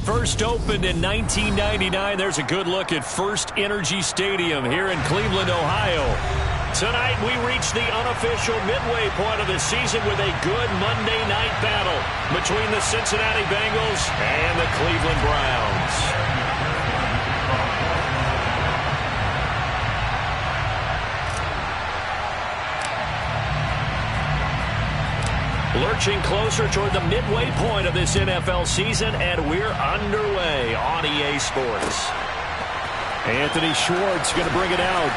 First opened in 1999. There's a good look at First Energy Stadium here in Cleveland, Ohio. Tonight we reach the unofficial midway point of the season with a good Monday night battle between the Cincinnati Bengals and the Cleveland Browns. Lurching closer toward the midway point of this NFL season, and we're underway on EA Sports. Anthony Schwartz going to bring it out.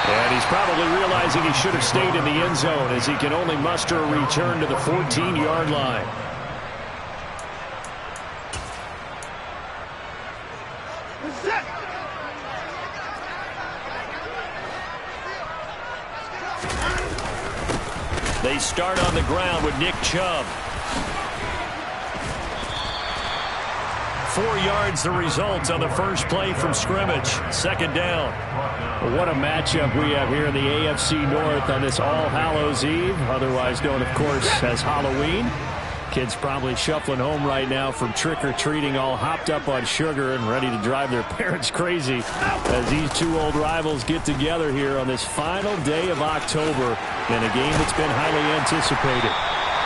And he's probably realizing he should have stayed in the end zone as he can only muster a return to the 14-yard line. They start on the ground with Nick Chubb. 4 yards the result on the first play from scrimmage. Second down. What a matchup we have here in the AFC North on this All Hallows Eve, otherwise known, of course, as Halloween. Kids probably shuffling home right now from trick-or-treating, all hopped up on sugar and ready to drive their parents crazy as these two old rivals get together here on this final day of October in a game that's been highly anticipated.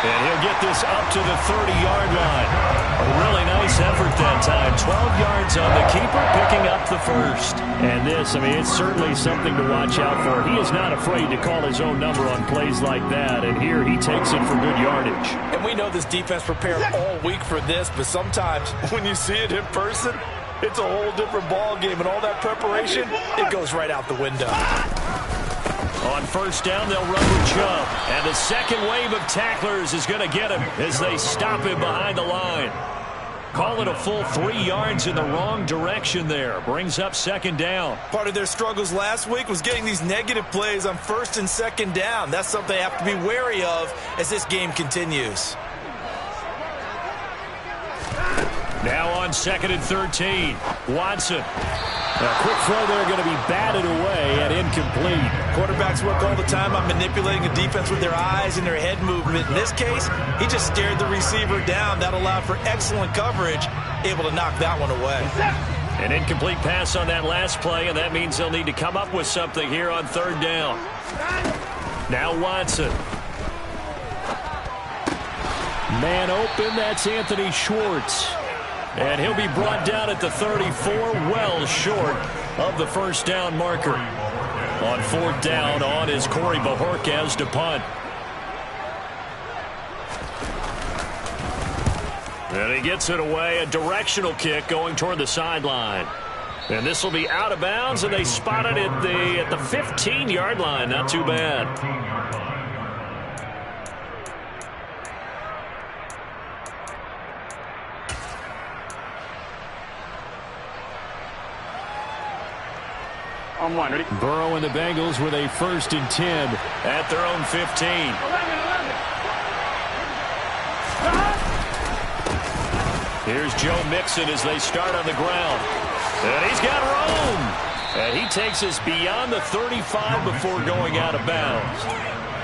And he'll get this up to the 30-yard line. A really nice effort that time. 12 yards on the keeper, picking up the first. And this, I mean, it's certainly something to watch out for. He is not afraid to call his own number on plays like that. And here he takes it for good yardage. And we know this defense prepared all week for this, but sometimes when you see it in person, it's a whole different ball game. And all that preparation, it goes right out the window. On first down, they'll run with Chubb. And the second wave of tacklers is going to get him as they stop him behind the line. Call it a full 3 yards in the wrong direction there. Brings up second down. Part of their struggles last week was getting these negative plays on first and second down. That's something they have to be wary of as this game continues. Now on second and 13, Watson. A quick throw there going to be batted away and incomplete. Quarterbacks work all the time on manipulating a defense with their eyes and their head movement. In this case, he just stared the receiver down. That allowed for excellent coverage, able to knock that one away. An incomplete pass on that last play, and that means they'll need to come up with something here on third down. Now Watson. Man open, that's Anthony Schwartz. And he'll be brought down at the 34, well short of the first down marker. On fourth down, on is Corey Bajorquez to punt. And he gets it away, a directional kick going toward the sideline. And this will be out of bounds, and they spot it at the 15-yard line. Not too bad. Burrow and the Bengals with a 1st and 10 at their own 15. Here's Joe Mixon as they start on the ground. And he's got room. And he takes us beyond the 35 before going out of bounds.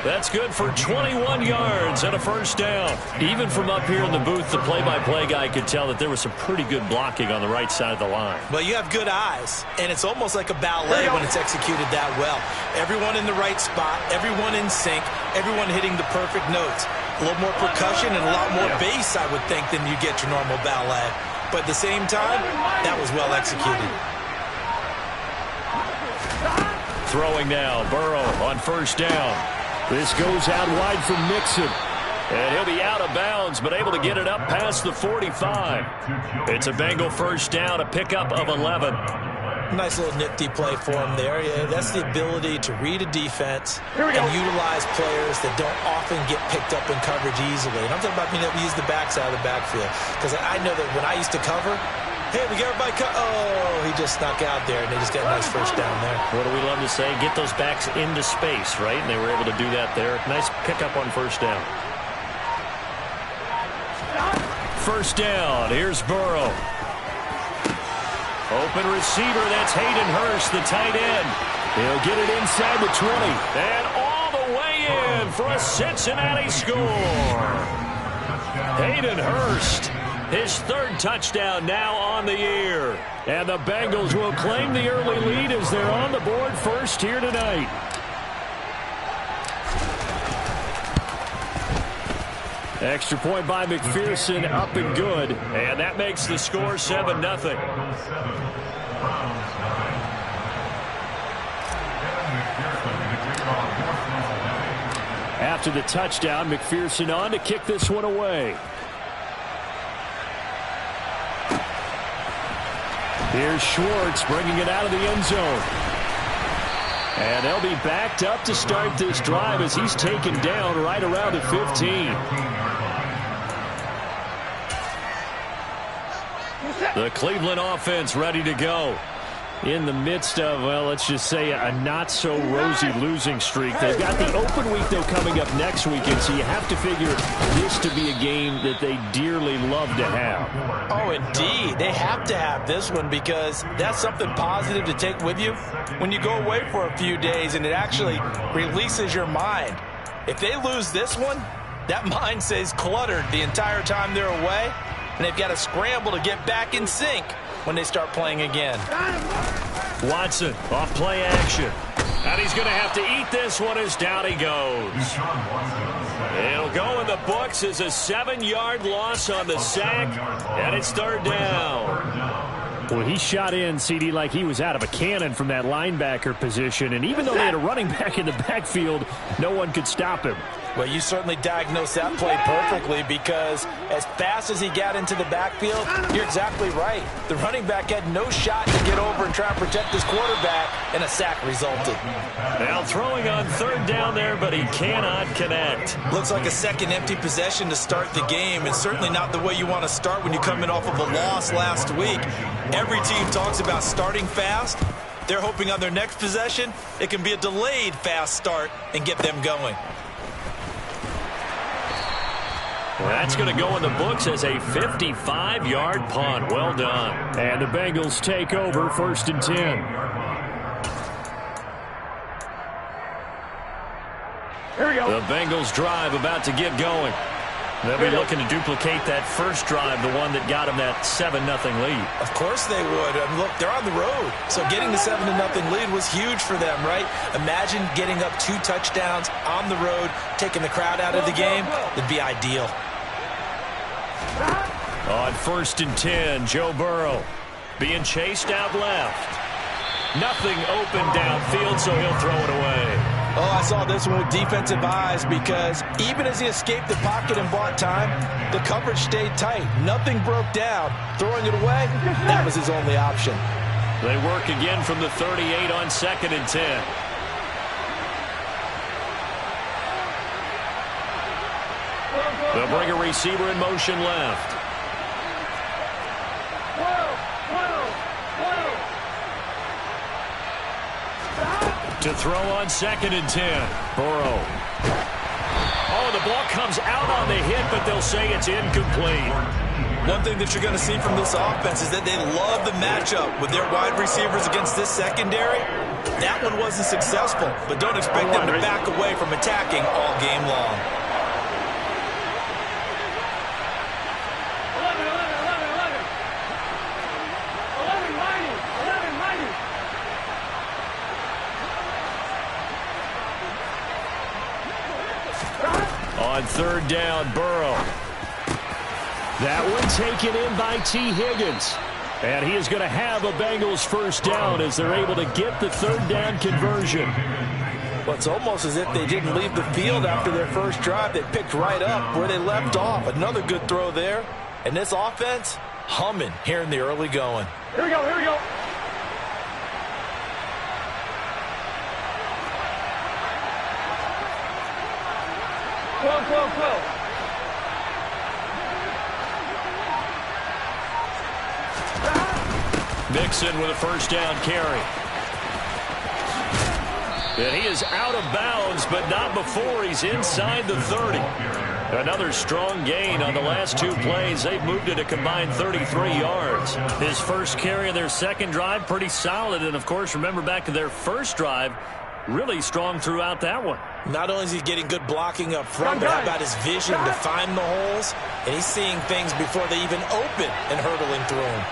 That's good for 21 yards and a first down. Even from up here in the booth, the play-by-play guy could tell that there was some pretty good blocking on the right side of the line. Well, you have good eyes, and it's almost like a ballet when it's executed that well. Everyone in the right spot, everyone in sync, everyone hitting the perfect notes. A little more percussion and a lot more bass, I would think, than you get your normal ballet. But at the same time, that was well executed. Throwing now, Burrow on first down. This goes out wide from Mixon. And he'll be out of bounds, but able to get it up past the 45. It's a Bengal first down, a pickup of 11. Nice little nifty play for him there. Yeah, that's the ability to read a defense and utilize players that don't often get picked up in coverage easily. And I'm talking about being able to use the backside of the backfield. Because I know that when I used to cover, hey, we got everybody cut. Oh, he just snuck out there, and they just got a nice first down there. What do we love to say? Get those backs into space, right? And they were able to do that there. Nice pickup on first down. First down. Here's Burrow. Open receiver. That's Hayden Hurst, the tight end. He'll get it inside the 20. And all the way in for a Cincinnati score. Hayden Hurst His third touchdown now on the year. And the Bengals will claim the early lead as they're on the board first here tonight. Extra point by McPherson, up and good. And that makes the score 7-0. After the touchdown, McPherson on to kick this one away. Here's Schwartz bringing it out of the end zone. And they'll be backed up to start this drive as he's taken down right around the 15. The Cleveland offense ready to go. In the midst of, well, let's just say a not-so-rosy losing streak. They've got the open week, though, coming up next weekend, so you have to figure this to be a game that they dearly love to have. Oh, indeed. They have to have this one because that's something positive to take with you when you go away for a few days, and it actually releases your mind. If they lose this one, that mind stays cluttered the entire time they're away, and they've got to scramble to get back in sync when they start playing again. Watson off play action. And he's going to have to eat this one as down he goes. It'll go in the books as a 7-yard loss on the sack, and it's third down. Well, he shot in, CD, like he was out of a cannon from that linebacker position, and even though they had a running back in the backfield, no one could stop him. Well, you certainly diagnosed that play perfectly because as fast as he got into the backfield, you're exactly right. The running back had no shot to get over and try and protect his quarterback, and a sack resulted. Now throwing on third down there, but he cannot connect. Looks like a second empty possession to start the game, and certainly not the way you want to start when you come in off of a loss last week. Every team talks about starting fast. They're hoping on their next possession, it can be a delayed fast start and get them going. That's going to go in the books as a 55-yard punt. Well done. And the Bengals take over 1st and 10. Here we go. The Bengals drive about to get going. They'll be looking to duplicate that first drive, the one that got them that 7-0 lead. Of course they would. I mean, look, they're on the road. So getting the 7-0 lead was huge for them, right? Imagine getting up 2 touchdowns on the road, taking the crowd out of the game. It'd be ideal. On 1st and 10, Joe Burrow being chased out left. Nothing open downfield, so he'll throw it away. Oh, I saw this one with defensive eyes because even as he escaped the pocket and bought time, the coverage stayed tight. Nothing broke down. Throwing it away, that was his only option. They work again from the 38 on 2nd and 10. They'll bring a receiver in motion left. To throw on 2nd and 10. Burrow. Oh, the ball comes out on the hit, but they'll say it's incomplete. One thing that you're going to see from this offense is that they love the matchup with their wide receivers against this secondary. That one wasn't successful, but don't expect them to back away from attacking all game long. On 3rd down, Burrow. That one taken in by T. Higgins. And he is going to have a Bengals first down as they're able to get the 3rd down conversion. Well, it's almost as if they didn't leave the field after their first drive. They picked right up where they left off. Another good throw there. And this offense, humming here in the early going. Here we go, here we go. Go. Mixon with a first down carry. And he is out of bounds, but not before he's inside the 30. Another strong gain on the last 2 plays. They've moved it a combined 33 yards. His first carry of their second drive, pretty solid. And, of course, remember back to their first drive, Really strong throughout that one. Not only is he getting good blocking up front, but how about his vision to find the holes? And he's seeing things before they even open and hurdling through them.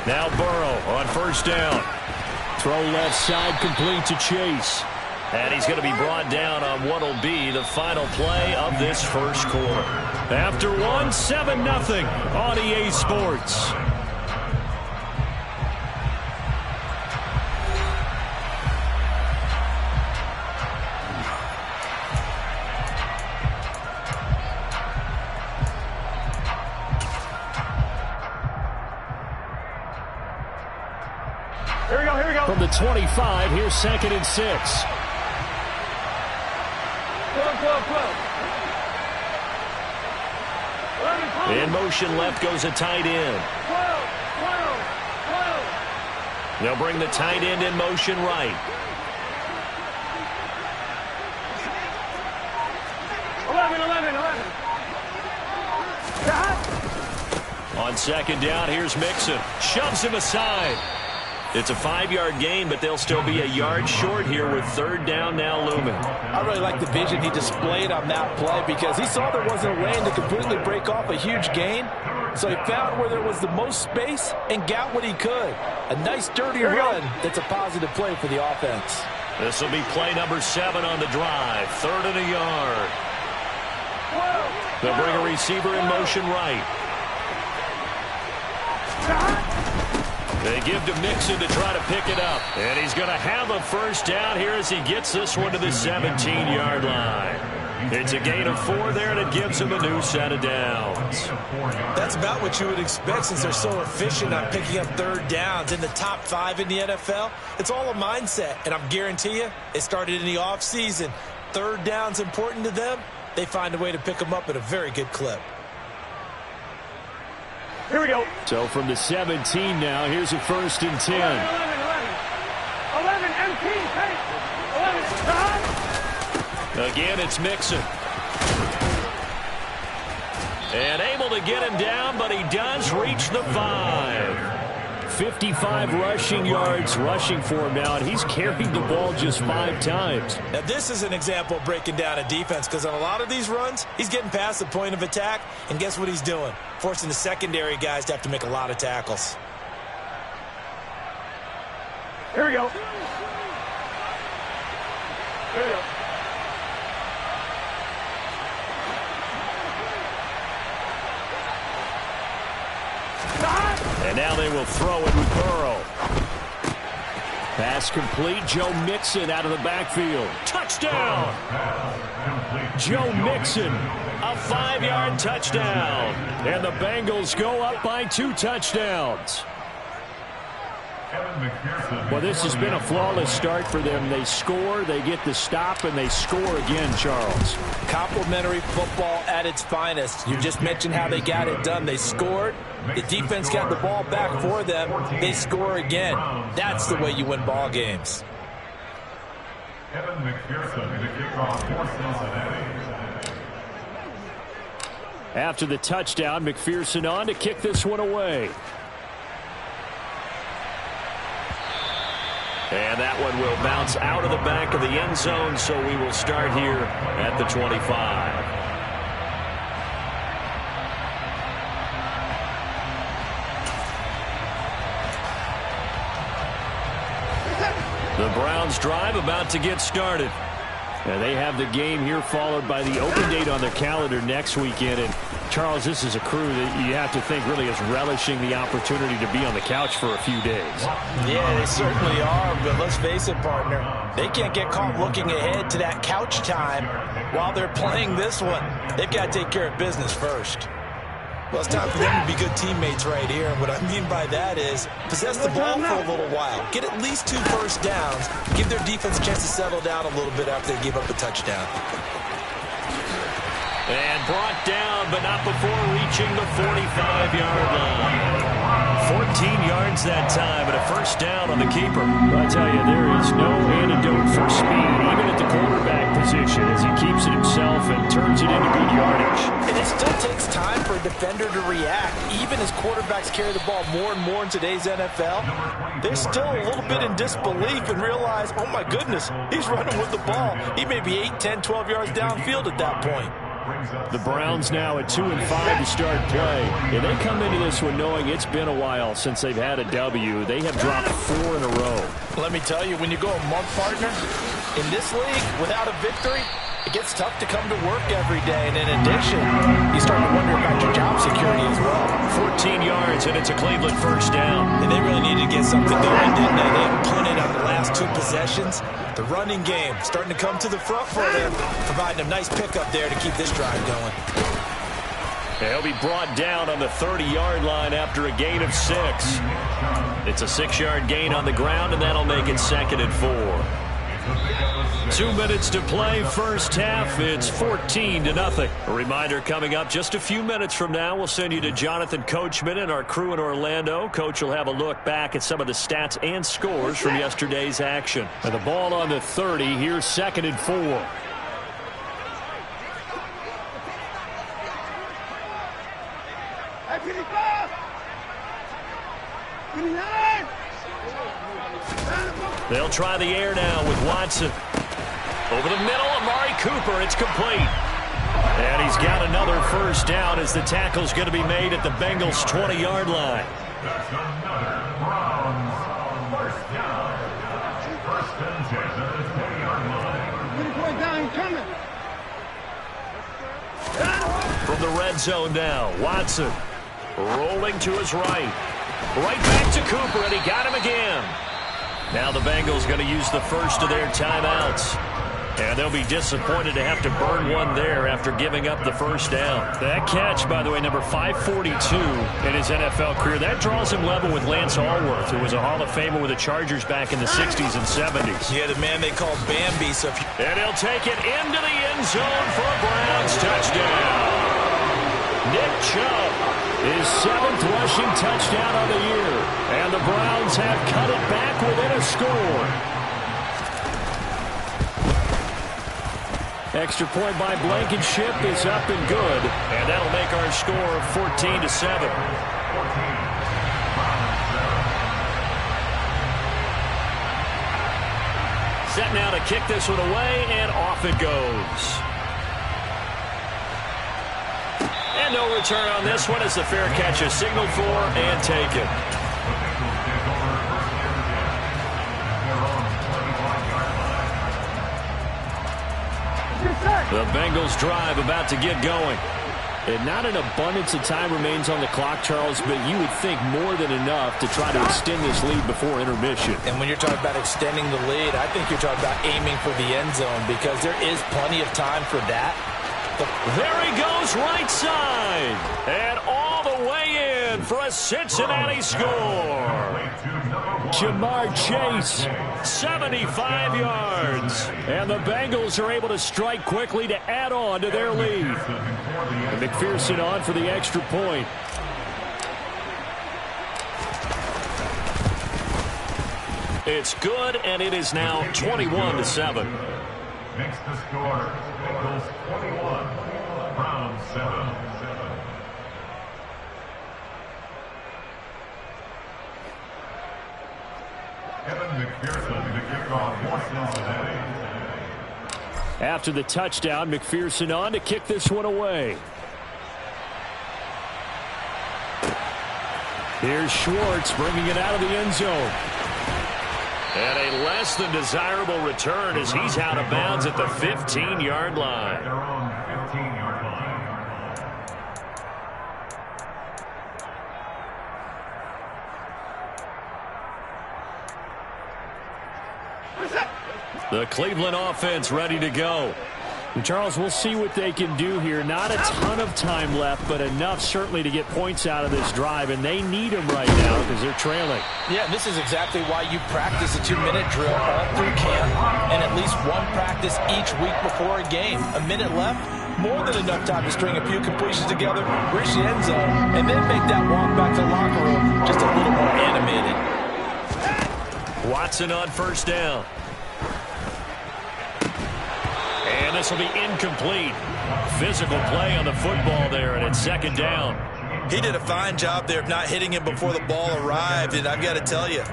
Now Burrow on first down. Throw left side, complete to Chase. And he's going to be brought down on what will be the final play of this first quarter. After 7-0 on EA Sports. Here we go. From the 25, here's 2nd and 6. In motion left goes a tight end. They'll bring the tight end in motion right. 11. On 2nd down, here's Mixon. Shoves him aside. It's a 5-yard gain, but they'll still be a yard short here with 3rd down now looming. I really like the vision he displayed on that play because he saw there wasn't a lane to completely break off a huge gain. So he found where there was the most space and got what he could. A nice dirty run that's a positive play for the offense. This will be play number 7 on the drive. 3rd and a yard. They'll bring a receiver in motion right. They give to Mixon to try to pick it up. And he's going to have a first down here as he gets this one to the 17-yard line. It's a gain of 4 there, and it gives him a new set of downs. That's about what you would expect since they're so efficient on picking up 3rd downs. In the top 5 in the NFL, it's all a mindset. And I'm guarantee you, it started in the offseason. 3rd down's important to them. They find a way to pick them up at a very good clip. Here we go. So from the 17 now, here's a 1st and 10. 11, Again, it's Mixon. And able to get him down, but he does reach the 5. 55 rushing yards rushing for him now, and he's carried the ball just 5 times. Now, this is an example of breaking down a defense because on a lot of these runs, he's getting past the point of attack, and guess what he's doing? Forcing the secondary guys to have to make a lot of tackles. Here we go. And now they will throw it with Burrow. Pass complete. Joe Mixon out of the backfield. Touchdown! Joe Mixon. A 5-yard touchdown. And the Bengals go up by 2 touchdowns. Well, this has been a flawless start for them. They score, they get the stop, and they score again, Charles. Complimentary football at its finest. You just mentioned how they got it done. They scored. The defense got the ball back for them. They score again. That's the way you win ball games. Kevin McPherson, the kickoff for Cincinnati. After the touchdown, McPherson on to kick this one away. And that one will bounce out of the back of the end zone, so we will start here at the 25. The Browns drive about to get started. And they have the game here followed by the open date on their calendar next weekend. And, Charles, this is a crew that you have to think really is relishing the opportunity to be on the couch for a few days. Yeah, they certainly are, but let's face it, partner. They can't get caught looking ahead to that couch time while they're playing this one. They've got to take care of business first. Well, it's time for them to be good teammates right here. And what I mean by that is possess the ball for a little while. Get at least 2 first downs. Give their defense a chance to settle down a little bit after they give up a touchdown. And brought down, but not before reaching the 45-yard line. 14 yards that time, and a first down on the keeper. I tell you, there is no antidote for speed, even at the quarterback position, as he keeps it himself and turns it into good yardage. And it still takes time for a defender to react. Even as quarterbacks carry the ball more and more in today's NFL, they're still a little bit in disbelief and realize, oh my goodness, he's running with the ball. He may be 8, 10, 12 yards downfield at that point. The Browns now at 2-5 to start play. And they come into this one knowing it's been a while since they've had a W. They have dropped 4 in a row. Let me tell you, when you go a month, partner, in this league, without a victory, it gets tough to come to work every day. And in addition, you start to wonder about your job security as well. 14 yards, and it's a Cleveland first down. And they really needed to get something going, didn't they? They have punted on the last 2 possessions. The running game starting to come to the front for them, providing a nice pickup there to keep this drive going. He'll be brought down on the 30-yard line after a gain of 6. It's a 6-yard gain on the ground, and that'll make it 2nd and 4. 2 minutes to play, first half. It's 14-0. A reminder coming up just a few minutes from now. We'll send you to Jonathan Coachman and our crew in Orlando. Coach will have a look back at some of the stats and scores from yesterday's action. And the ball on the 30. Here's 2nd and 4. They'll try the air now with Watson. Over the middle, Amari Cooper. It's complete. And he's got another first down as the tackle's going to be made at the Bengals' 20-yard line. That's another Browns first down. First and 10 at the 20-yard line. From the red zone now, Watson rolling to his right. Right back to Cooper, and he got him again. Now the Bengals going to use the first of their timeouts. And they'll be disappointed to have to burn one there after giving up the first down. That catch, by the way, number 542 in his NFL career, that draws him level with Lance Allworth, who was a Hall of Famer with the Chargers back in the 60s and 70s. Yeah, the man they called Bambi. And he'll take it into the end zone for a Browns touchdown. Nick Chubb, his 7th rushing touchdown of the year. And the Browns have cut it back within a score. Extra point by Blankenship is up and good. And that'll make our score 14-7. Set now to kick this one away, and off it goes. And no return on this one as the fair catch is signaled for and taken. The Bengals drive about to get going. And not an abundance of time remains on the clock, Charles, but you would think more than enough to try to extend this lead before intermission. And when you're talking about extending the lead, I think you're talking about aiming for the end zone because there is plenty of time for that. There he goes right side. And all the way in for a Cincinnati score. Jamar Chase, 75 yards. And the Bengals are able to strike quickly to add on to their lead. And McPherson on for the extra point. It's good, and it is now 21-7. Makes the score Bengals 21, Browns 7. Evan McPherson to kick off for Cincinnati. After the touchdown, McPherson on to kick this one away. Here's Schwartz bringing it out of the end zone. And a less than desirable return as he's out of bounds at the 15-yard line. Their own 15-yard line. The Cleveland offense ready to go. And Charles, we'll see what they can do here. Not a ton of time left, but enough certainly to get points out of this drive, and they need them right now because they're trailing. Yeah, this is exactly why you practice a 2-minute drill all through camp and at least one practice each week before a game. A minute left, more than enough time to string a few completions together, reach the end zone, and then make that walk back to the locker room just a little more animated. Watson on first down. And this will be incomplete. Physical play on the football there, and it's second down. He did a fine job there of not hitting him before the ball arrived, and I've got to tell you,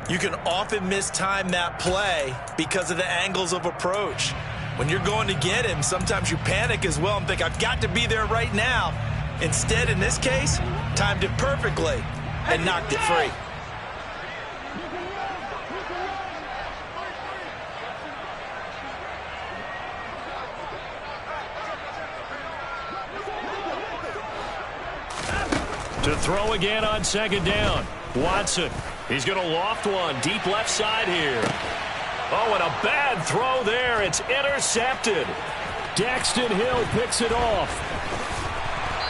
you can often mistime that play because of the angles of approach. When you're going to get him, sometimes you panic as well and think, I've got to be there right now. Instead, in this case, timed it perfectly and knocked it free. To throw again on second down. Watson. He's going to loft one. Deep left side here. Oh, and a bad throw there. It's intercepted. Daxton Hill picks it off.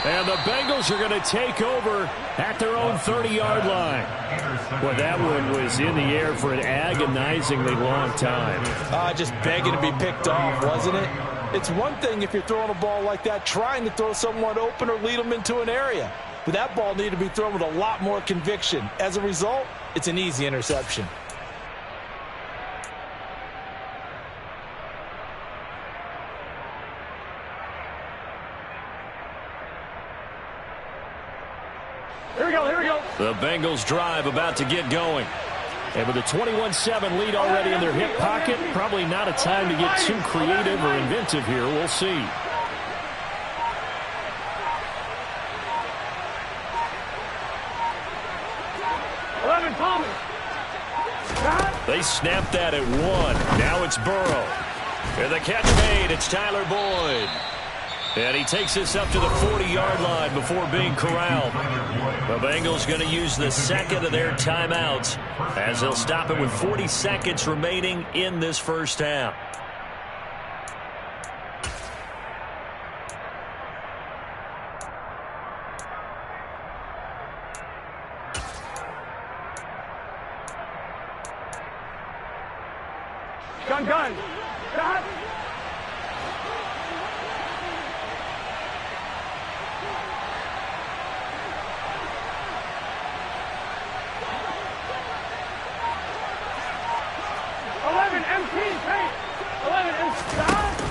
And the Bengals are going to take over at their own 30-yard line. Well, that one was in the air for an agonizingly long time. Just begging to be picked off, wasn't it? It's one thing if you're throwing a ball like that, trying to throw someone open or lead them into an area. But that ball needed to be thrown with a lot more conviction. As a result, it's an easy interception. Here we go. The Bengals drive about to get going. And with a 21-7 lead already in their hip pocket, probably not a time to get too creative or inventive here. We'll see. They snapped that at one. Now it's Burrow. And the catch made. It's Tyler Boyd. And he takes this up to the 40-yard line before being corralled. The Bengals going to use the second of their timeouts as they'll stop it with 40 seconds remaining in this first half. Gun. Stop.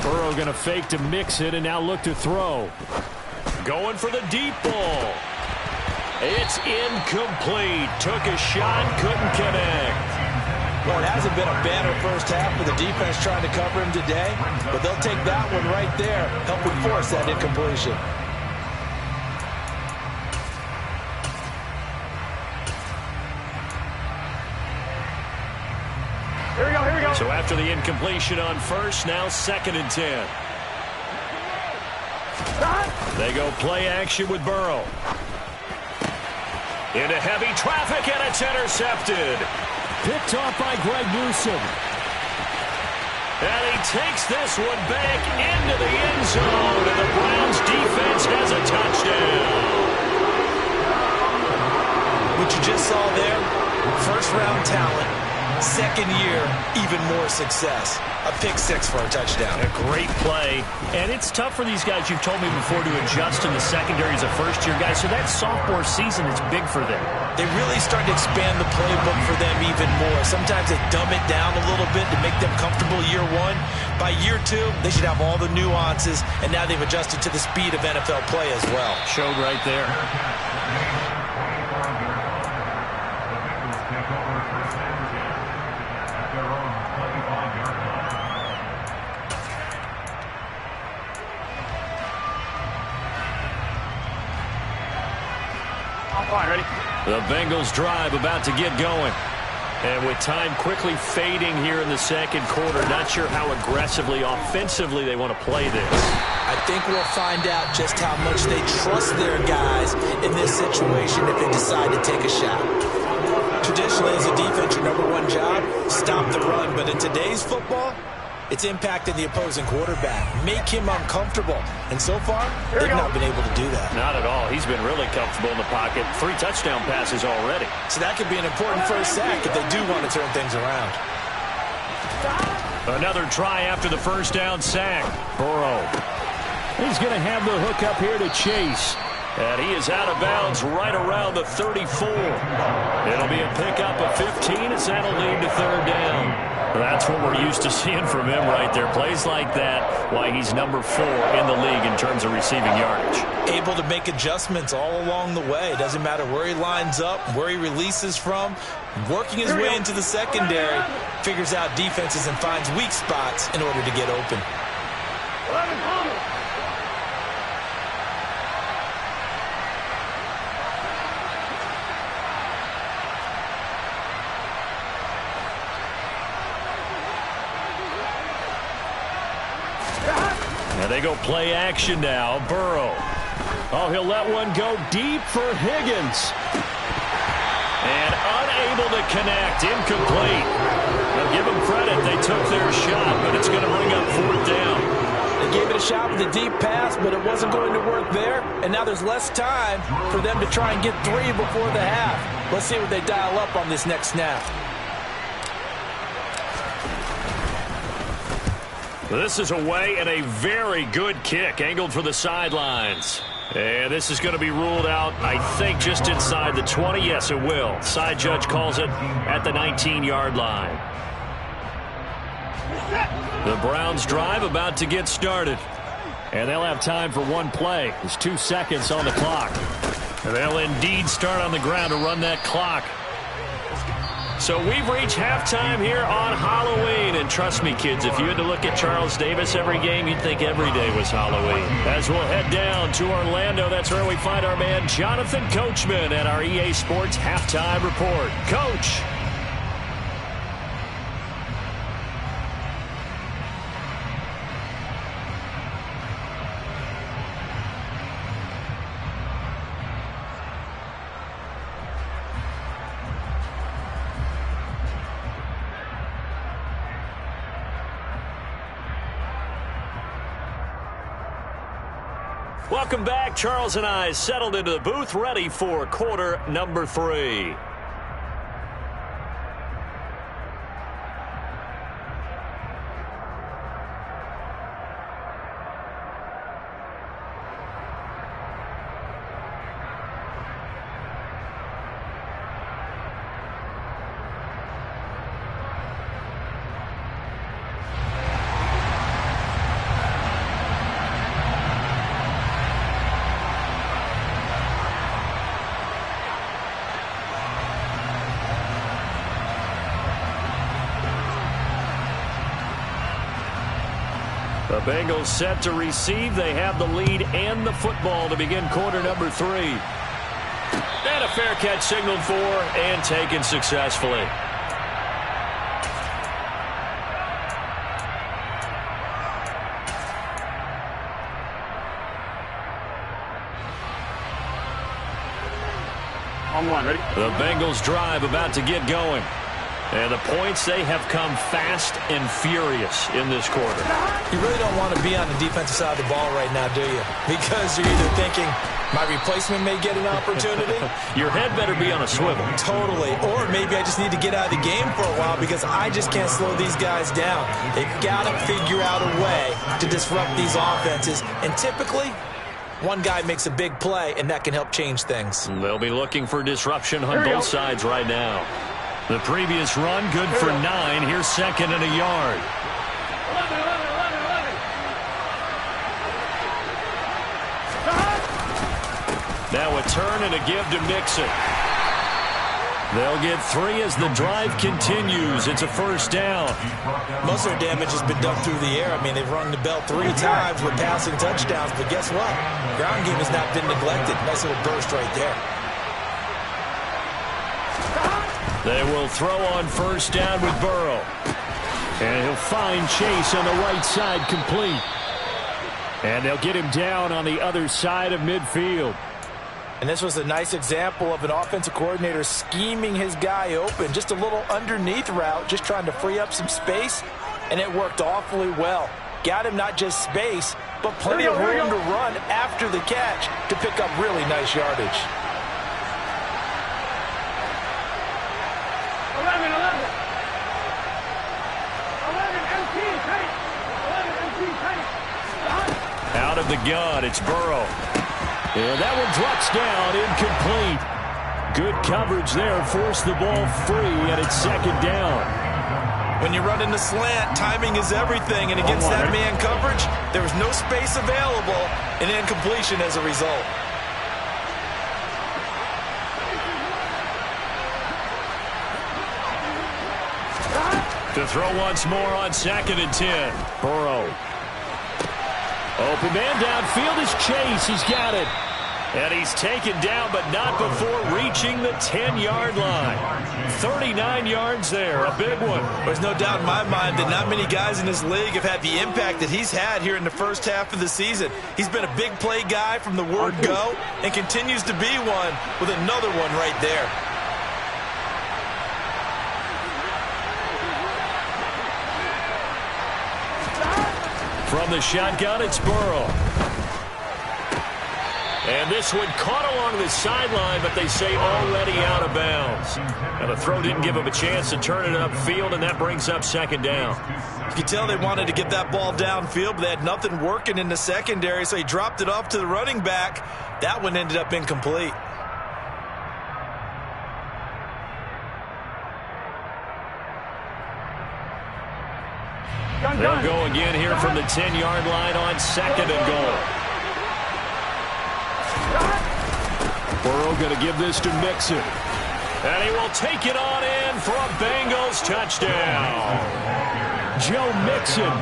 Burrow going to fake to mix it and now look to throw. Going for the deep ball. It's incomplete. Took a shot, couldn't connect. Well, it hasn't been a banner first half for the defense trying to cover him today, but they'll take that one right there, helping force that incompletion. Here we go. So after the incompletion on first, now 2nd and 10. They go play action with Burrow. Into heavy traffic, and it's intercepted. Picked off by Greg Newsome. And he takes this one back into the end zone, and the Browns defense has a touchdown. What you just saw there, first-round talent, second year, even more success. A pick six for a touchdown. A great play. And it's tough for these guys, you've told me before, to adjust in the secondary as a first-year guy. So that sophomore season is big for them. They really start to expand the playbook for them even more. Sometimes they dumb it down a little bit to make them comfortable year one. By year two, they should have all the nuances, and now they've adjusted to the speed of NFL play as well. Showed right there. The Bengals drive about to get going. And with time quickly fading here in the second quarter, not sure how aggressively, offensively they want to play this. I think we'll find out just how much they trust their guys in this situation if they decide to take a shot. Traditionally, as a defense, your number one job, stop the run. But in today's football, it's impacting the opposing quarterback. Make him uncomfortable. And so far, they've not been able to do that. Not at all. He's been really comfortable in the pocket. 3 touchdown passes already. So that could be an important first sack if they do want to turn things around. Another try after the first down sack. Burrow. He's going to have the hook up here to Chase. And he is out of bounds right around the 34. It'll be a pickup of 15 as that'll lead to third down. That's what we're used to seeing from him right there. Plays like that, why he's number 4 in the league in terms of receiving yardage. Able to make adjustments all along the way. Doesn't matter where he lines up, where he releases from. Working his way into the secondary, figures out defenses and finds weak spots in order to get open. Now they go play action now. Burrow. Oh, he'll let one go deep for Higgins. And unable to connect. Incomplete. Now give them credit. They took their shot, but it's going to bring up 4th down. They gave it a shot with a deep pass, but it wasn't going to work there. And now there's less time for them to try and get 3 before the half. Let's see what they dial up on this next snap. This is away and a very good kick. Angled for the sidelines. And this is going to be ruled out, I think, just inside the 20. Yes, it will. Side judge calls it at the 19-yard line. The Browns drive about to get started. And they'll have time for one play. There's 2 seconds on the clock. And they'll indeed start on the ground to run that clock. So we've reached halftime here on Halloween. And trust me, kids, if you had to look at Charles Davis every game, you'd think every day was Halloween. As we'll head down to Orlando, that's where we find our man Jonathan Coachman at our EA Sports Halftime Report. Coach. Welcome back. Charles and I settled into the booth, ready for quarter number 3. The Bengals set to receive. They have the lead and the football to begin quarter number 3. And a fair catch signaled for and taken successfully. On one, ready? The Bengals drive about to get going. And the points, they have come fast and furious in this quarter. You really don't want to be on the defensive side of the ball right now, do you? Because you're either thinking, my replacement may get an opportunity. Your head better be on a swivel. Totally. Or maybe I just need to get out of the game for a while because I just can't slow these guys down. They've got to figure out a way to disrupt these offenses. And typically, one guy makes a big play, and that can help change things. They'll be looking for disruption on both sides right now. The previous run, good for 9. Here's 2nd and a yard. Now a turn and a give to Mixon. They'll get 3 as the drive continues. It's a first down. Most of their damage has been done through the air. I mean, they've rung the bell 3 times with passing touchdowns, but guess what? Ground game has not been neglected. Nice little burst right there. They will throw on first down with Burrow. And he'll find Chase on the right side complete. And they'll get him down on the other side of midfield. And this was a nice example of an offensive coordinator scheming his guy open. Just a little underneath route, just trying to free up some space. And it worked awfully well. Got him not just space, but plenty of room to run after the catch to pick up really nice yardage. 11, Out of the gun, it's Burrow. And that one drops down, incomplete. Good coverage there, forced the ball free, and it's 2nd down. When you run in the slant, timing is everything, and against that man coverage, there was no space available, and incompletion as a result. To throw once more on 2nd and 10. Burrow. Open man downfield is Chase. He's got it. And he's taken down, but not before reaching the 10-yard line. 39 yards there, a big one. There's no doubt in my mind that not many guys in this league have had the impact that he's had here in the first half of the season. He's been a big play guy from the word go and continues to be one with another one right there. From the shotgun, it's Burrow. And this one caught along the sideline, but they say already out of bounds. And the throw didn't give him a chance to turn it upfield, and that brings up 2nd down. You can tell they wanted to get that ball downfield, but they had nothing working in the secondary, so he dropped it off to the running back. That one ended up incomplete. They'll go again here from the 10-yard line on 2nd and goal. Burrow going to give this to Mixon. And he will take it on in for a Bengals touchdown. Joe Mixon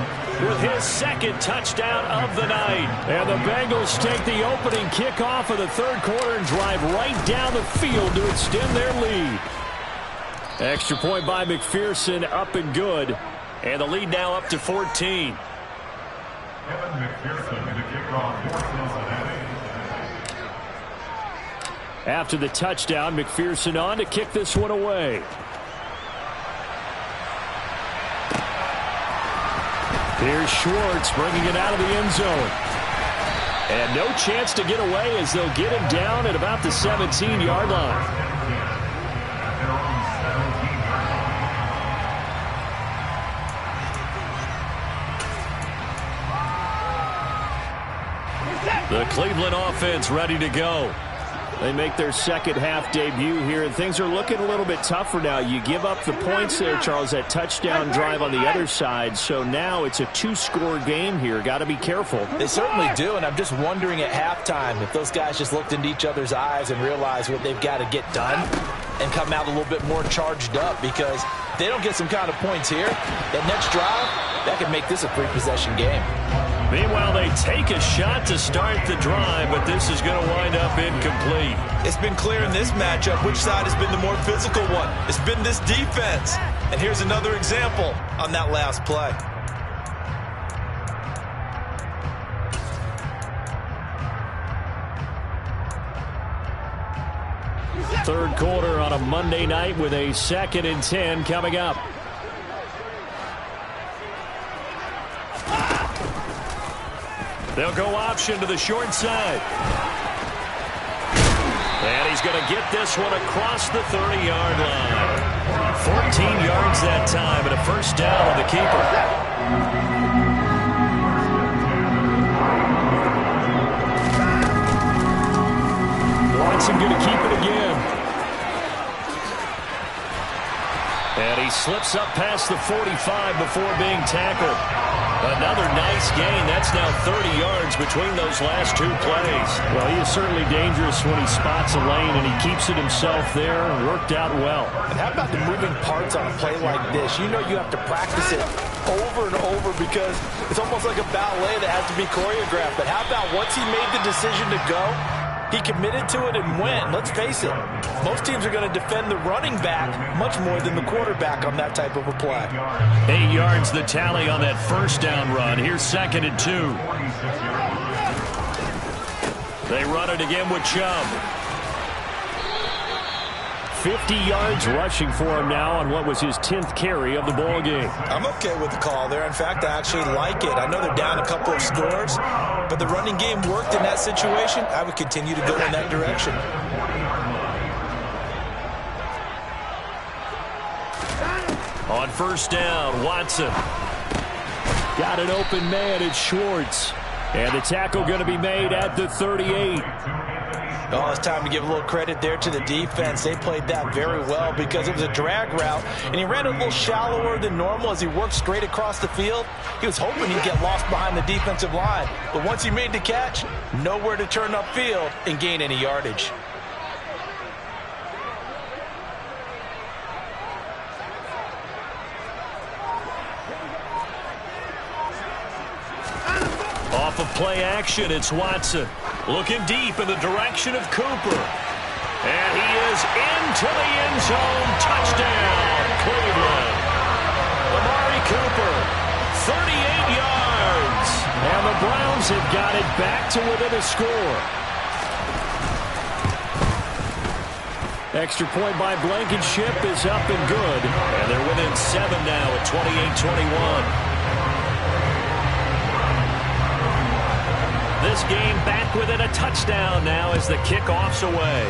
with his 2nd touchdown of the night. And the Bengals take the opening kickoff of the 3rd quarter and drive right down the field to extend their lead. Extra point by McPherson, up and good. And the lead now up to 14. After the touchdown, McPherson on to kick this one away. Here's Schwartz bringing it out of the end zone. And no chance to get away as they'll get him down at about the 17-yard line. The Cleveland offense ready to go. They make their 2nd half debut here, and things are looking a little bit tougher now. You give up the points there, Charles, that touchdown drive on the other side. So now it's a 2-score game here. Got to be careful. They certainly do, and I'm just wondering at halftime if those guys just looked into each other's eyes and realized what they've got to get done and come out a little bit more charged up, because if they don't get some kind of points here, that next drive, that could make this a 3-possession game. Meanwhile, they take a shot to start the drive, but this is going to wind up incomplete. It's been clear in this matchup which side has been the more physical one. It's been this defense. And here's another example on that last play. Third quarter on a Monday night with a 2nd and 10 coming up. They'll go option to the short side. And he's going to get this one across the 30-yard line. 14 yards that time and a 1st down on the keeper. Watson going to keep it again. And he slips up past the 45 before being tackled. Another nice gain. That's now 30 yards between those last 2 plays. Well, he is certainly dangerous when he spots a lane, and he keeps it himself there. Worked out well. And how about the moving parts on a play like this? You know you have to practice it over and over because it's almost like a ballet that has to be choreographed. But how about once he made the decision to go, he committed to it and went. Let's face it, most teams are going to defend the running back much more than the quarterback on that type of a play. 8 yards the tally on that 1st down run. Here's 2nd and 2. They run it again with Chubb. 50 yards rushing for him now on what was his 10th carry of the ball game. I'm okay with the call there. In fact, I actually like it. I know they're down a couple of scores, but the running game worked in that situation. I would continue to go in that direction. On 1st down, Watson. Got an open man. It's Schwartz. And the tackle going to be made at the 38. Oh, it's time to give a little credit there to the defense. They played that very well because it was a drag route, and he ran a little shallower than normal as he worked straight across the field. He was hoping he'd get lost behind the defensive line, but once he made the catch, nowhere to turn upfield and gain any yardage. Off of play action, it's Watson. Looking deep in the direction of Cooper. And he is into the end zone. Touchdown, Cleveland. Amari Cooper, 38 yards. And the Browns have got it back to within a score. Extra point by Blankenship is up and good. And they're within 7 now at 28-21. This game back within a touchdown now as the kickoff's away.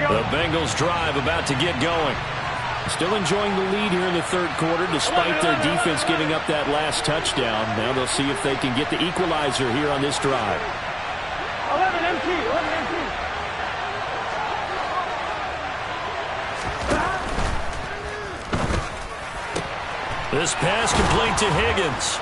The Bengals drive about to get going. Still enjoying the lead here in the third quarter despite their defense giving up that last touchdown. Now they'll see if they can get the equalizer here on this drive. 11 MT. This pass complete to Higgins.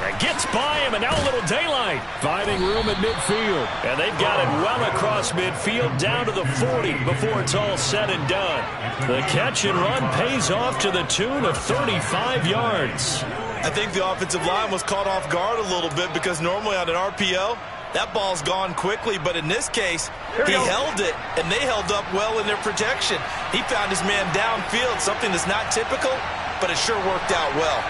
And gets by him, and now a little daylight. Finding room at midfield. And they've got it well across midfield down to the 40 before it's all said and done. The catch and run pays off to the tune of 35 yards. I think the offensive line was caught off guard a little bit because normally on an RPO, that ball's gone quickly. But in this case, he held it, and they held up well in their protection. He found his man downfield, something that's not typical, but it sure worked out well.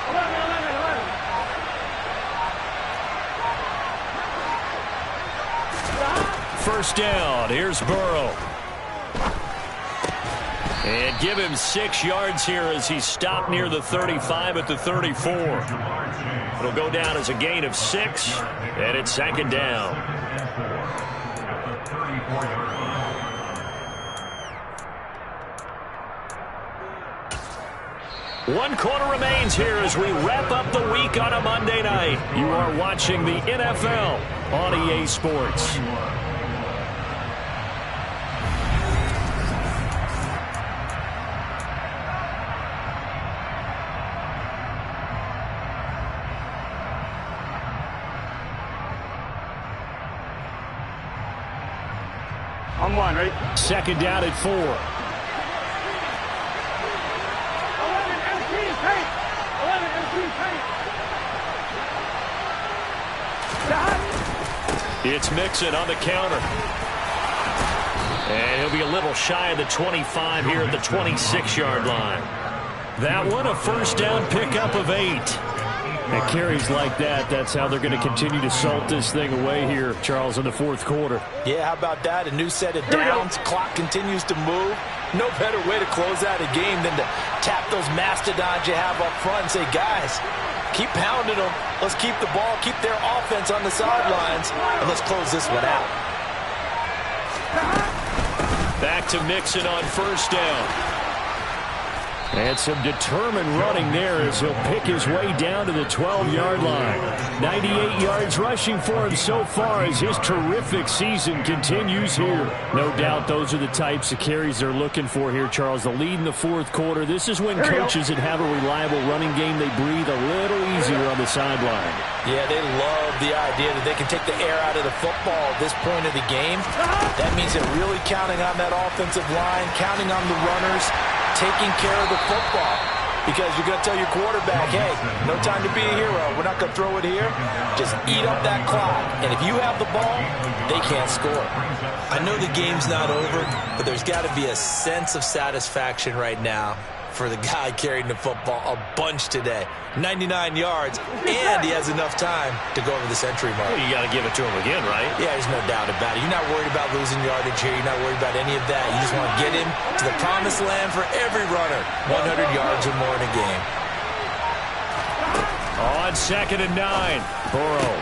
11. First down. Here's Burrow. And give him 6 yards here as he stopped near the 35 at the 34. It'll go down as a gain of 6, and it's second down. 1 quarter remains here as we wrap up the week on a Monday night. You are watching the NFL on EA Sports. On 1, ready? Second down at 4. 11 MT paint. 11 MT paint. It's Mixon on the counter. And he'll be a little shy of the 25 here at the 26-yard line. That one, a first down pickup of 8. And carries like that, that's how they're going to continue to salt this thing away here, Charles, in the fourth quarter. Yeah, how about that? A new set of downs. Clock continues to move. No better way to close out a game than to tap those mastodons you have up front and say, guys, keep pounding them. Let's keep the ball, keep their offense on the sidelines, and let's close this one out. Back to Mixon on first down. And some determined running there as he'll pick his way down to the 12-yard line. 98 yards rushing for him so far as his terrific season continues here. No doubt those are the types of carries they're looking for here, Charles. The lead in the fourth quarter. This is when coaches that have a reliable running game, they breathe a little easier on the sideline. Yeah, they love the idea that they can take the air out of the football at this point of the game. That means they're really counting on that offensive line, counting on the runners, taking care of the football, because you're going to tell your quarterback, hey, no time to be a hero. We're not going to throw it here. Just eat up that clock. And if you have the ball, they can't score. I know the game's not over, but there's got to be a sense of satisfaction right now for the guy carrying the football a bunch today. 99 yards, and he has enough time to go over the century mark. Well, you got to give it to him again, right? Yeah, there's no doubt about it. You're not worried about losing yardage here. You're not worried about any of that. You just want to get him to the promised land for every runner. 100 yards or more in a game. On second and 9, Burrow.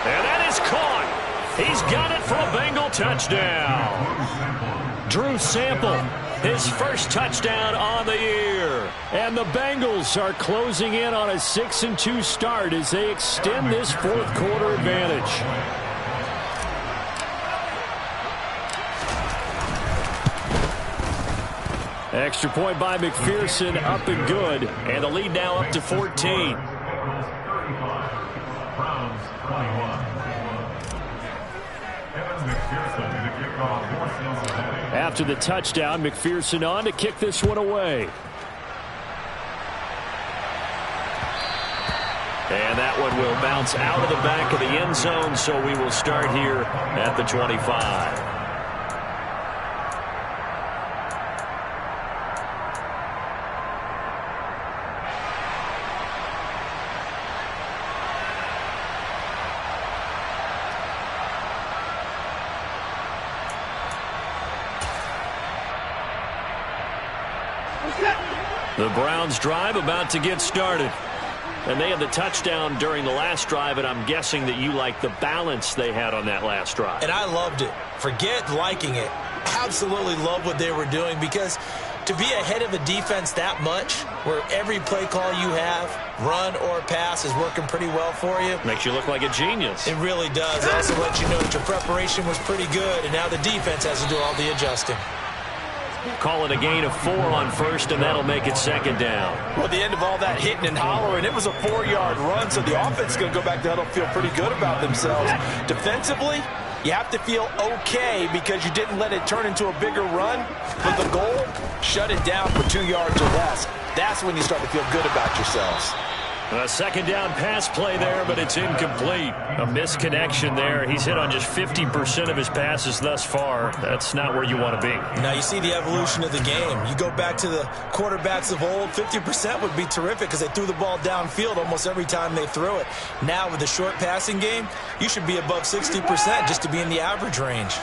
And that is caught. He's got it for a Bengal touchdown. Drew Sample, his first touchdown on the year. And the Bengals are closing in on a 6-2 start as they extend this fourth quarter advantage. Extra point by McPherson, up and good. And the lead now up to 14. After the touchdown, McPherson on to kick this one away. And that one will bounce out of the back of the end zone, so we will start here at the 25. The Browns drive about to get started. And they had the touchdown during the last drive, and I'm guessing that you like the balance they had on that last drive. And I loved it. Forget liking it. Absolutely love what they were doing, because to be ahead of a defense that much, where every play call you have, run or pass, is working pretty well for you. Makes you look like a genius. It really does. It also lets you know that your preparation was pretty good, and now the defense has to do all the adjusting. Call it a gain of 4 on first, and that'll make it second down. Well, at the end of all that hitting and hollering, it was a 4-yard run, so the offense is going to go back to huddle, feel pretty good about themselves. Defensively, you have to feel okay because you didn't let it turn into a bigger run. But the goal, shut it down for 2 yards or less. That's when you start to feel good about yourselves. A second down pass play there, but it's incomplete. A misconnection there. He's hit on just 50% of his passes thus far. That's not where you want to be. Now you see the evolution of the game. You go back to the quarterbacks of old, 50% would be terrific because they threw the ball downfield almost every time they threw it. Now with the short passing game, you should be above 60% just to be in the average range.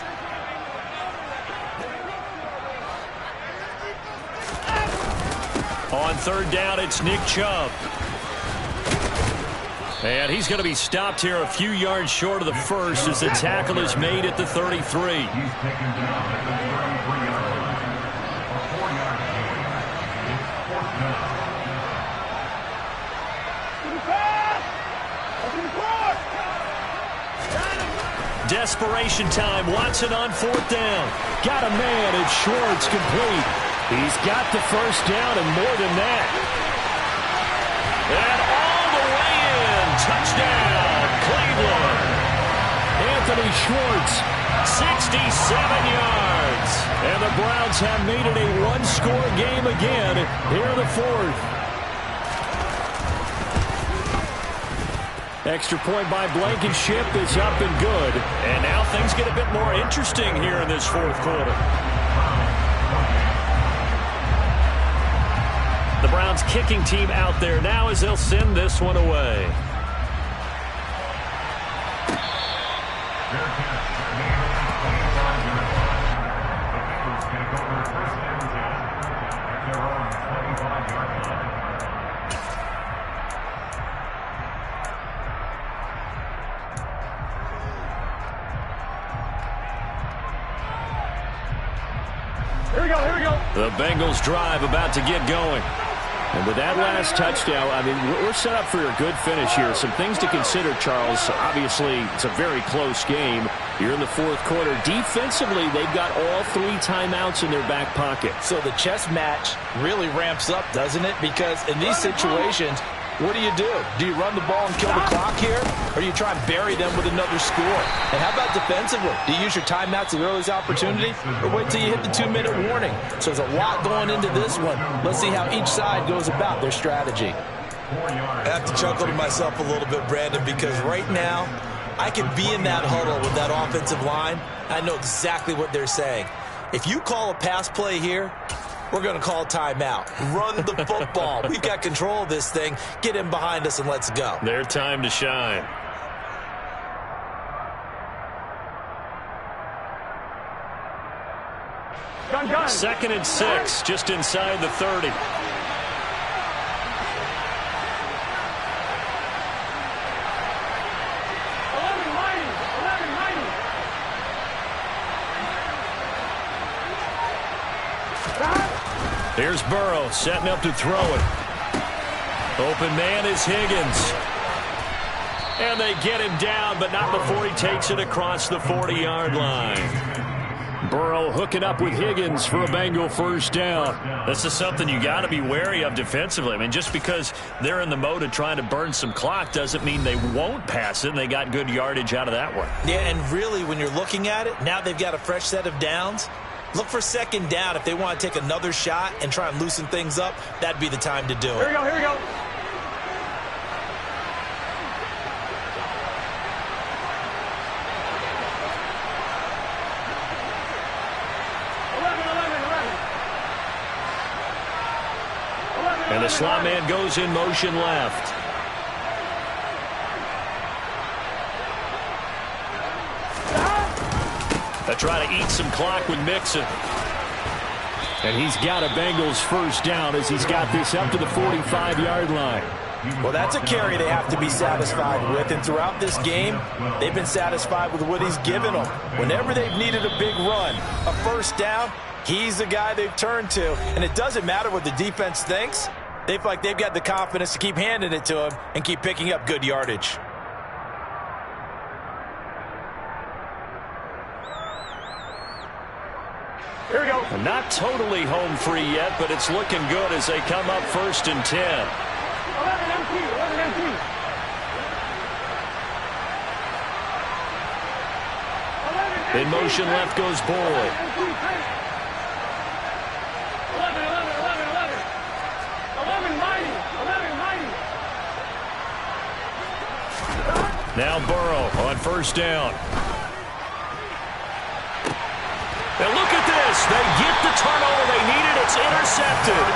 On third down, it's Nick Chubb. And he's going to be stopped here a few yards short of the first as the tackle is made at the 33. He's taken down at the 33-yard line. A 4-yard gain. It's fourth down. Desperation time. Watson on fourth down. Got a man, and Schwartz complete. He's got the first down and more than that. And all the way in. Touchdown, Cleveland. Anthony Schwartz. 67 yards. And the Browns have made it a one-score game again here in the fourth. Extra point by Blankenship is up and good. And now things get a bit more interesting here in this fourth quarter. The Browns kicking team out there now as they'll send this one away. Here we go. The Bengals drive about to get going. And with that last touchdown, I mean, we're set up for a good finish here. Some things to consider, Charles. Obviously, it's a very close game. You're in the fourth quarter. Defensively, they've got all 3 timeouts in their back pocket. So the chess match really ramps up, doesn't it? Because in these situations, what do? Do you run the ball and kill the clock here? Or do you try and bury them with another score? And how about defensively? Do you use your timeouts at the earliest opportunity? Or wait till you hit the 2-minute warning? So there's a lot going into this one. Let's see how each side goes about their strategy. I have to chuckle to myself a little bit, Brandon, because right now I can be in that huddle with that offensive line. I know exactly what they're saying. If you call a pass play here, we're going to call timeout. Run the football. We've got control of this thing. Get in behind us and let's go. Their time to shine. Gun. 2nd and 6, just inside the 30. Here's Burrow setting up to throw it. Open man is Higgins. And they get him down, but not before he takes it across the 40-yard line. Burrow hooking up with Higgins for a Bengal first down. This is something you got to be wary of defensively. I mean, just because they're in the mode of trying to burn some clock doesn't mean they won't pass it, and they got good yardage out of that one. Yeah, and really, when you're looking at it, now they've got a fresh set of downs. Look for second down. If they want to take another shot and try and loosen things up, that'd be the time to do it. Here we go, here we go. And the slot man goes in motion left. They try to eat some clock with Mixon. And he's got a Bengals first down as he's got this up to the 45-yard line. Well, that's a carry they have to be satisfied with. And throughout this game, they've been satisfied with what he's given them. Whenever they've needed a big run, a first down, he's the guy they've turned to. And it doesn't matter what the defense thinks. They feel like they've got the confidence to keep handing it to him and keep picking up good yardage. Here we go. Not totally home free yet, but it's looking good as they come up 1st and 10. 11 empty, 11 empty. 11 In motion left goes Boyd. 11, 11. 11 mighty, 11 mighty. Now Burrow on first down. And look at this. They get the turnover they needed. It's intercepted.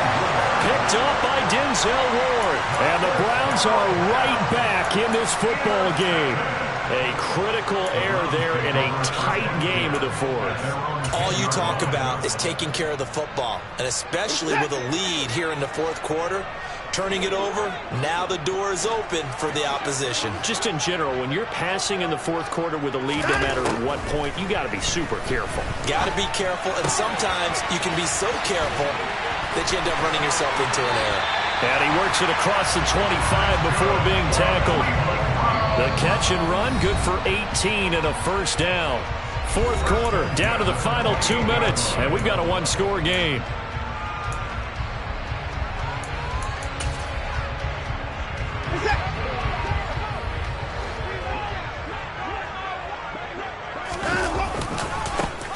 Picked up by Denzel Ward. And the Browns are right back in this football game. A critical error there in a tight game of the fourth. All you talk about is taking care of the football, and especially with a lead here in the fourth quarter. Turning it over, now the door is open for the opposition. Just in general, when you're passing in the fourth quarter with a lead, no matter what point, you got to be super careful. Got to be careful, and sometimes you can be so careful that you end up running yourself into an error. And he works it across the 25 before being tackled. The catch and run, good for 18 and a first down. Fourth quarter, down to the final 2 minutes, and we've got a one-score game.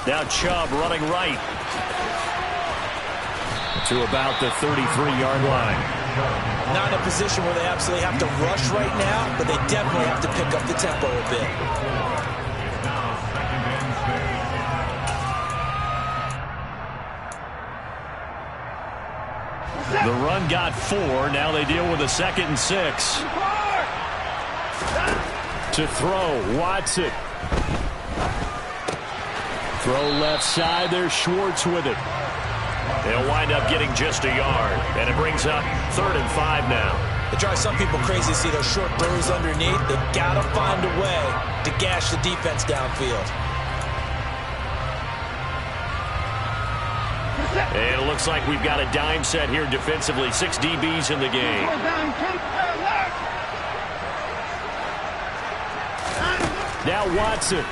Now Chubb running right to about the 33-yard line. Not in a position where they absolutely have to rush right now, but they definitely have to pick up the tempo a bit. The run got 4. Now they deal with a 2nd and 6. To throw, Watson. Throw left side. There's Schwartz with it. They'll wind up getting just a yard, and it brings up 3rd and 5 now. It drives some people crazy to see those short throws underneath. They've got to find a way to gash the defense downfield. And it looks like we've got a dime set here defensively. 6 DBs in the game. Now Watson.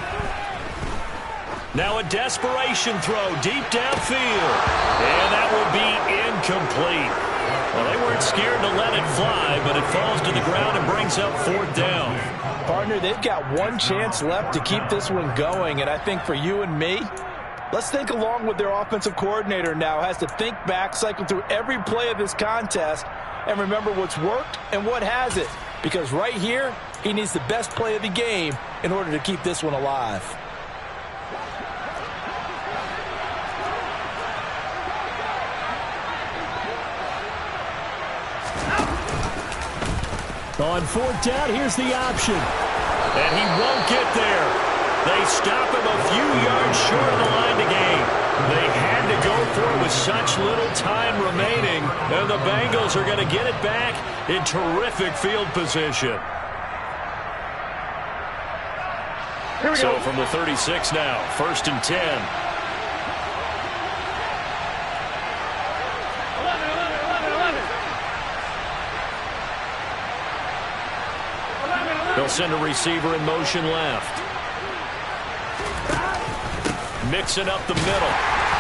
Now a desperation throw deep downfield. And that will be incomplete. Well, they weren't scared to let it fly, but it falls to the ground and brings up 4th down. Partner, they've got one chance left to keep this one going, and I think for you and me, let's think along with their offensive coordinator now. Has to think back, cycle through every play of this contest, and remember what's worked and what hasn't. Because right here, he needs the best play of the game in order to keep this one alive. On 4th down, here's the option. And he won't get there. They stop him a few yards short of the line to gain. They had to go for it with such little time remaining. And the Bengals are going to get it back in terrific field position. So from the 36 now, 1st and 10. They'll send a receiver in motion left. Mixing up the middle.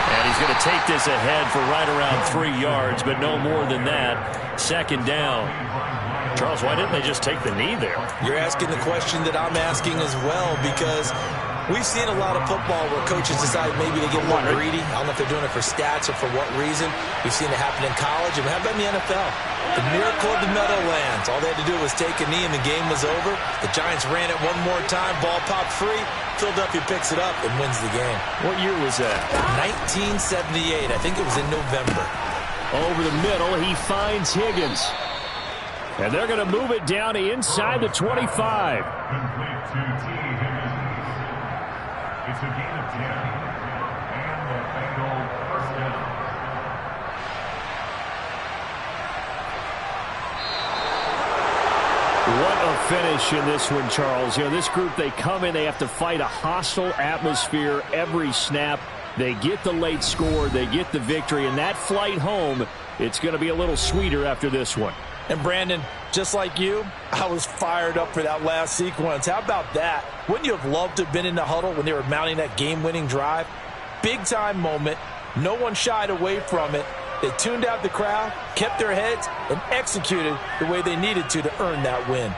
And he's going to take this ahead for right around 3 yards, but no more than that. Second down. Charles, why didn't they just take the knee there? You're asking the question that I'm asking as well, because we've seen a lot of football where coaches decide maybe they get a little greedy. I don't know if they're doing it for stats or for what reason. We've seen it happen in college, and how about in the NFL? The miracle of the Meadowlands. All they had to do was take a knee, and the game was over. The Giants ran it one more time. Ball popped free. Philadelphia picks it up and wins the game. What year was that? 1978. I think it was in November. Over the middle, he finds Higgins. And they're going to move it down to inside the 25. Complete to T. Higgins. It's a gain of 10. And the Bengal first down. What a finish in this one, Charles. You know, this group, they come in, they have to fight a hostile atmosphere every snap. They get the late score, they get the victory, and that flight home, it's going to be a little sweeter after this one. And Brandon, just like you, I was fired up for that last sequence. How about that? Wouldn't you have loved to have been in the huddle when they were mounting that game-winning drive? Big-time moment. No one shied away from it. They tuned out the crowd, kept their heads, and executed the way they needed to earn that win.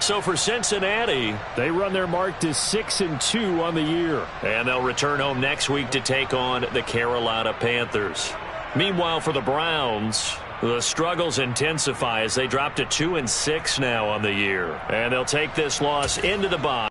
So for Cincinnati, they run their mark to 6-2 on the year. And they'll return home next week to take on the Carolina Panthers. Meanwhile, for the Browns, the struggles intensify as they drop to 2-6 now on the year. And they'll take this loss into the bye.